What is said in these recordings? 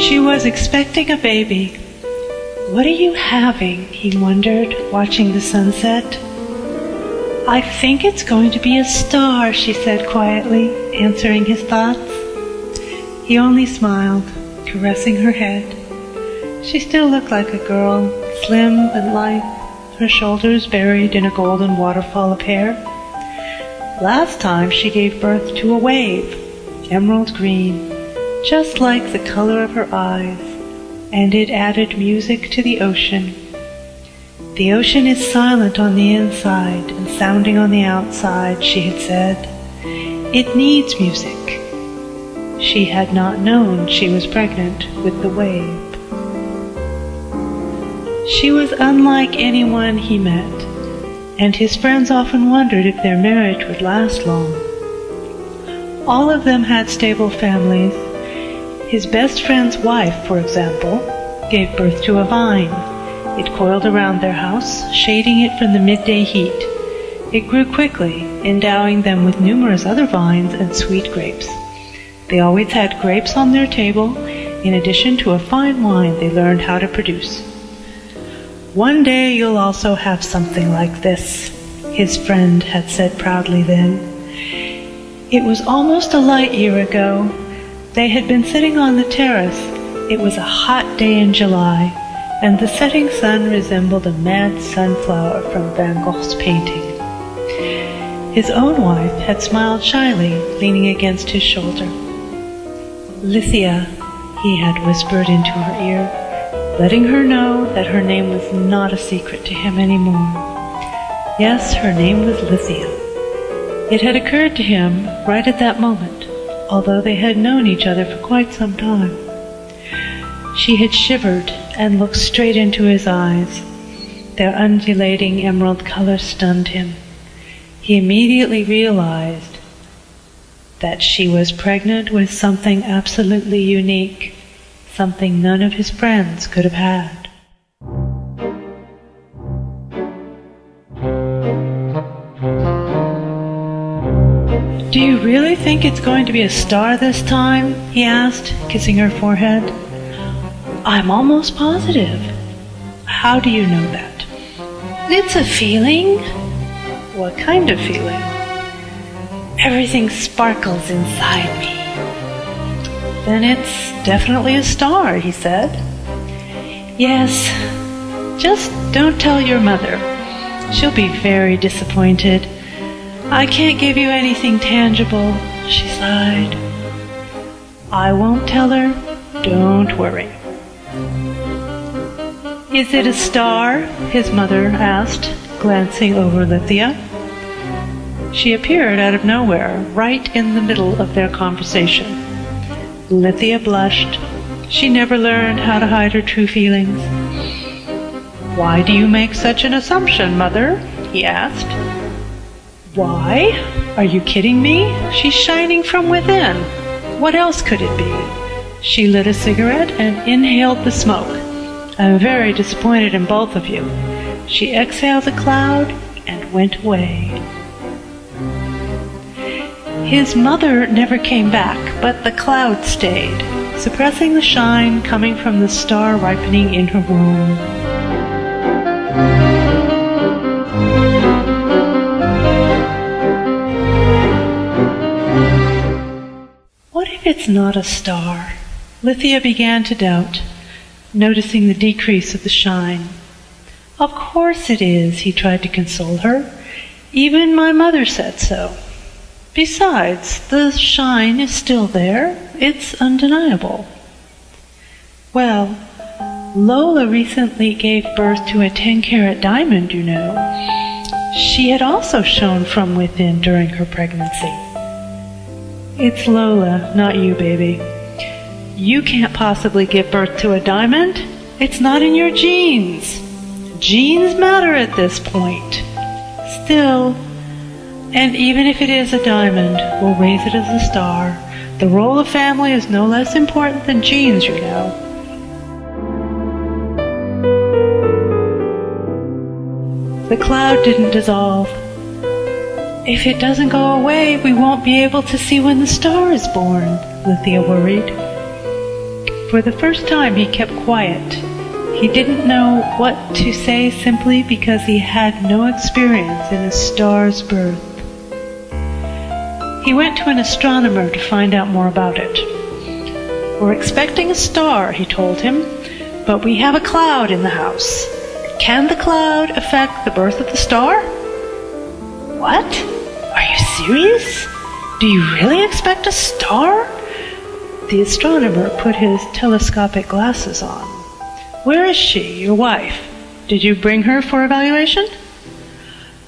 She was expecting a baby. "What are you having?" he wondered, watching the sunset. "I think it's going to be a star," she said quietly, answering his thoughts. He only smiled, caressing her head. She still looked like a girl, slim and light, her shoulders buried in a golden waterfall of hair. Last time she gave birth to a wave, emerald green, just like the color of her eyes, and it added music to the ocean. "The ocean is silent on the inside and sounding on the outside," she had said. "It needs music." She had not known she was pregnant with the wave. She was unlike anyone he met, and his friends often wondered if their marriage would last long. All of them had stable families. His best friend's wife, for example, gave birth to a vine. It coiled around their house, shading it from the midday heat. It grew quickly, endowing them with numerous other vines and sweet grapes. They always had grapes on their table, in addition to a fine wine they learned how to produce. "One day you'll also have something like this," his friend had said proudly then. It was almost a light year ago. They had been sitting on the terrace. It was a hot day in July, and the setting sun resembled a mad sunflower from Van Gogh's painting. His own wife had smiled shyly, leaning against his shoulder. "Lithia," he had whispered into her ear, letting her know that her name was not a secret to him anymore. Yes, her name was Lithia. It had occurred to him right at that moment, although they had known each other for quite some time. She had shivered and looked straight into his eyes. Their undulating emerald color stunned him. He immediately realized that she was pregnant with something absolutely unique, something none of his friends could have had. "Do you really think it's going to be a star this time?" he asked, kissing her forehead. "I'm almost positive." "How do you know that?" "It's a feeling." "What kind of feeling?" "Everything sparkles inside me." "Then it's definitely a star," he said. "Yes, just don't tell your mother. She'll be very disappointed. I can't give you anything tangible," she sighed. "I won't tell her. Don't worry." "Is it a star?" his mother asked, glancing over Lithia. She appeared out of nowhere, right in the middle of their conversation. Lithia blushed. She never learned how to hide her true feelings. "Why do you make such an assumption, Mother?" he asked. "Why? Are you kidding me? She's shining from within. What else could it be?" She lit a cigarette and inhaled the smoke. "I'm very disappointed in both of you." She exhaled a cloud and went away. His mother never came back, but the cloud stayed, suppressing the shine coming from the star ripening in her womb. What if it's not a star? Lithia began to doubt, noticing the decrease of the shine. "Of course it is," he tried to console her. "Even my mother said so. Besides, the shine is still there. It's undeniable." "Well, Lola recently gave birth to a 10-carat diamond, you know. She had also shone from within during her pregnancy." "It's Lola, not you, baby. You can't possibly give birth to a diamond. It's not in your genes. Genes matter at this point. Still, and even if it is a diamond, we'll raise it as a star. The role of family is no less important than genes, you know." The cloud didn't dissolve. "If it doesn't go away, we won't be able to see when the star is born," Lithia worried. For the first time he kept quiet. He didn't know what to say simply because he had no experience in a star's birth. He went to an astronomer to find out more about it. "We're expecting a star," he told him, "but we have a cloud in the house. Can the cloud affect the birth of the star?" "What? Are you serious? Do you really expect a star?" The astronomer put his telescopic glasses on. "Where is she, your wife? Did you bring her for evaluation?"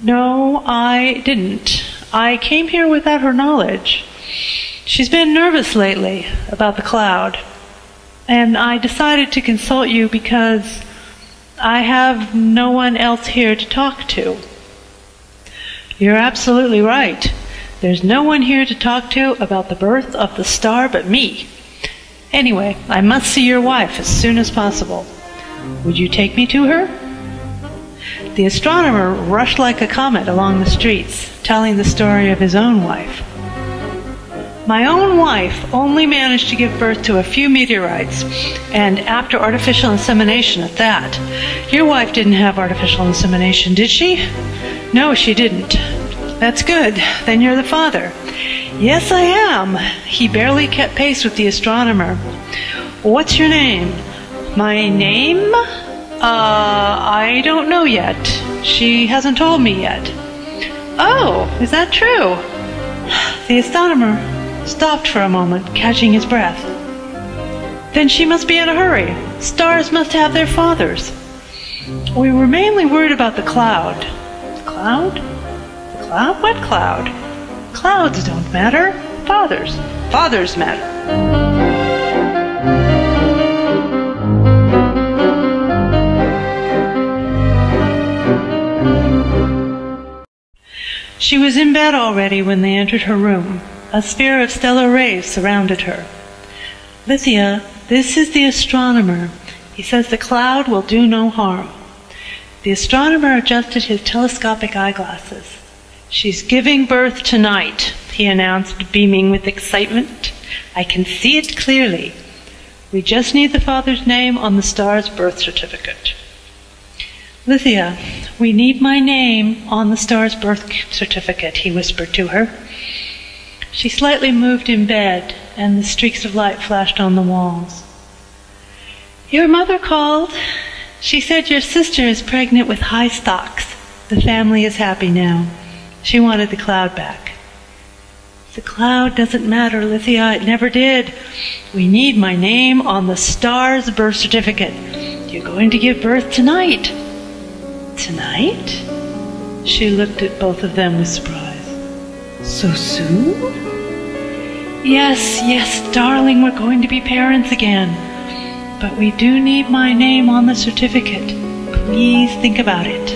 "No, I didn't. I came here without her knowledge. She's been nervous lately about the cloud, and I decided to consult you because I have no one else here to talk to." "You're absolutely right. There's no one here to talk to about the birth of the star but me. Anyway, I must see your wife as soon as possible. Would you take me to her?" The astronomer rushed like a comet along the streets, telling the story of his own wife. "My own wife only managed to give birth to a few meteorites, and after artificial insemination at that. Your wife didn't have artificial insemination, did she?" "No, she didn't." "That's good. Then you're the father." "Yes, I am." He barely kept pace with the astronomer. "What's your name?" "My name? I don't know yet. She hasn't told me yet." "Oh, is that true?" The astronomer stopped for a moment, catching his breath. "Then she must be in a hurry. Stars must have their fathers." "We were mainly worried about the cloud." "The cloud? The cloud? What cloud?" "Clouds don't matter. Fathers. Fathers matter." She was in bed already when they entered her room. A sphere of stellar rays surrounded her. "Lithia, this is the astronomer. He says the cloud will do no harm." The astronomer adjusted his telescopic eyeglasses. "She's giving birth tonight," he announced, beaming with excitement. "I can see it clearly. We just need the father's name on the star's birth certificate." "Lithia, we need my name on the star's birth certificate," he whispered to her. She slightly moved in bed, and the streaks of light flashed on the walls. "Your mother called. She said your sister is pregnant with high stocks. The family is happy now. She wanted the cloud back." "The cloud doesn't matter, Lithia. It never did. We need my name on the star's birth certificate. You're going to give birth tonight." "Tonight?" She looked at both of them with surprise. "So soon?" Yes, darling, we're going to be parents again. But we do need my name on the certificate. Please think about it."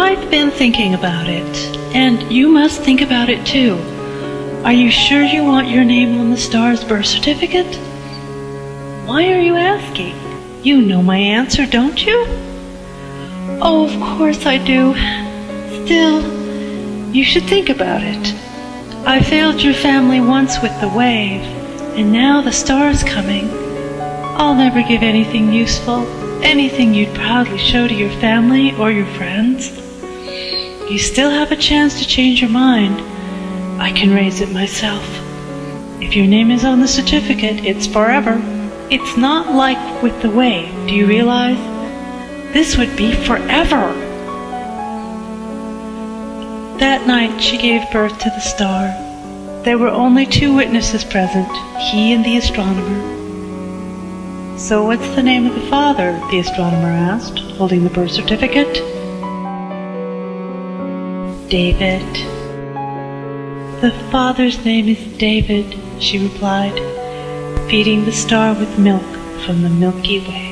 "I've been thinking about it, and you must think about it too. Are you sure you want your name on the star's birth certificate?" "Why are you asking? You know my answer, don't you?" "Oh, of course I do. Still, you should think about it. I failed your family once with the wave, and now the star's coming. I'll never give anything useful, anything you'd proudly show to your family or your friends. You still have a chance to change your mind. I can raise it myself. If your name is on the certificate, it's forever. It's not like with the wave, do you realize? This would be forever." That night she gave birth to the star. There were only 2 witnesses present, he and the astronomer. "So what's the name of the father?" the astronomer asked, holding the birth certificate. "David." "The father's name is David," she replied, feeding the star with milk from the Milky Way.